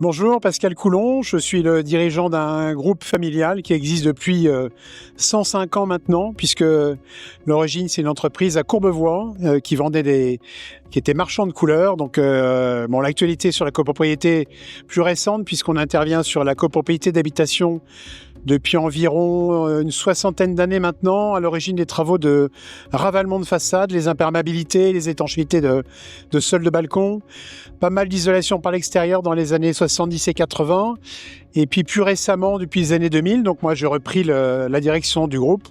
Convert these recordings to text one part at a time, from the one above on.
Bonjour, Pascal Coulon, je suis le dirigeant d'un groupe familial qui existe depuis 105 ans maintenant, puisque l'origine c'est une entreprise à Courbevoie qui était marchand de couleurs. Donc l'actualité sur la copropriété plus récente, puisqu'on intervient sur la copropriété d'habitation depuis environ une soixantaine d'années maintenant, à l'origine des travaux de ravalement de façade, les imperméabilités, les étanchéités de sol de balcon, pas mal d'isolation par l'extérieur dans les années 70 et 80, et puis plus récemment, depuis les années 2000, donc moi j'ai repris la direction du groupe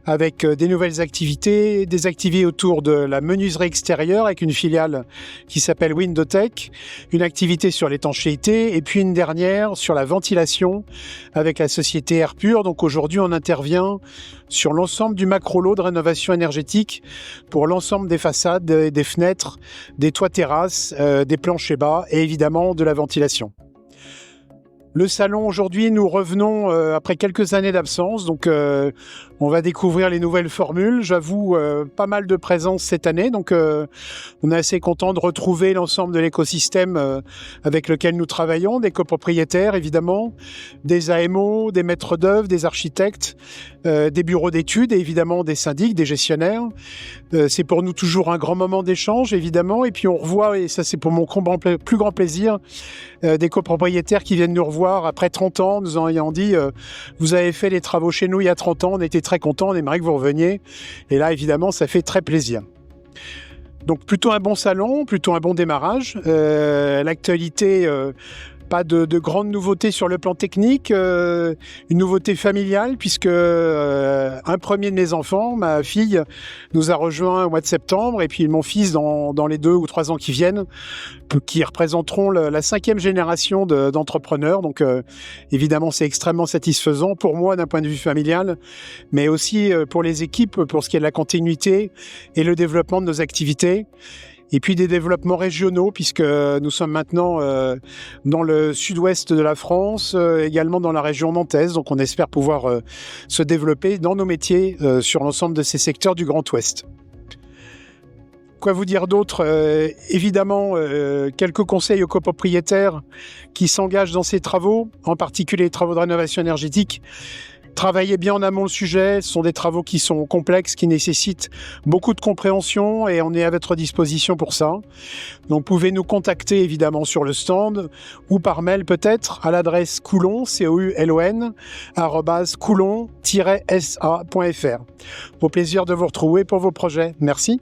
avec des nouvelles activités, des activités autour de la menuiserie extérieure avec une filiale qui s'appelle Windowtech, une activité sur l'étanchéité et puis une dernière sur la ventilation avec la société Airpur. Donc aujourd'hui on intervient sur l'ensemble du macro-lot de rénovation énergétique pour l'ensemble des façades, des fenêtres, des toits terrasses, des planchers bas et évidemment de la ventilation. Le salon, aujourd'hui, nous revenons après quelques années d'absence, donc on va découvrir les nouvelles formules. J'avoue, pas mal de présence cette année, donc on est assez content de retrouver l'ensemble de l'écosystème avec lequel nous travaillons, des copropriétaires évidemment, des AMO, des maîtres d'œuvre, des architectes, des bureaux d'études et évidemment des syndics, des gestionnaires. C'est pour nous toujours un grand moment d'échange évidemment, et puis on revoit, et ça c'est pour mon plus grand plaisir, des copropriétaires qui viennent nous revoir après 30 ans, nous ayant dit vous avez fait les travaux chez nous il y a 30 ans, on était très contents, on aimerait que vous reveniez. Et là, évidemment, ça fait très plaisir. Donc, plutôt un bon salon, plutôt un bon démarrage. L'actualité... pas de grandes nouveautés sur le plan technique, une nouveauté familiale puisque un premier de mes enfants, ma fille, nous a rejoint au mois de septembre et puis mon fils dans les 2 ou 3 ans qui viennent, qui représenteront la 5e génération d'entrepreneurs. Donc évidemment c'est extrêmement satisfaisant pour moi d'un point de vue familial, mais aussi pour les équipes pour ce qui est de la continuité et le développement de nos activités. Et puis des développements régionaux, puisque nous sommes maintenant dans le sud-ouest de la France, également dans la région nantaise. Donc on espère pouvoir se développer dans nos métiers sur l'ensemble de ces secteurs du Grand Ouest. Quoi vous dire d'autre ? Évidemment, quelques conseils aux copropriétaires qui s'engagent dans ces travaux, en particulier les travaux de rénovation énergétique. Travaillez bien en amont le sujet, ce sont des travaux qui sont complexes, qui nécessitent beaucoup de compréhension et on est à votre disposition pour ça. Donc vous pouvez nous contacter évidemment sur le stand ou par mail peut-être à l'adresse coulon, coulon, @coulon-sa.fr. Au plaisir de vous retrouver pour vos projets. Merci.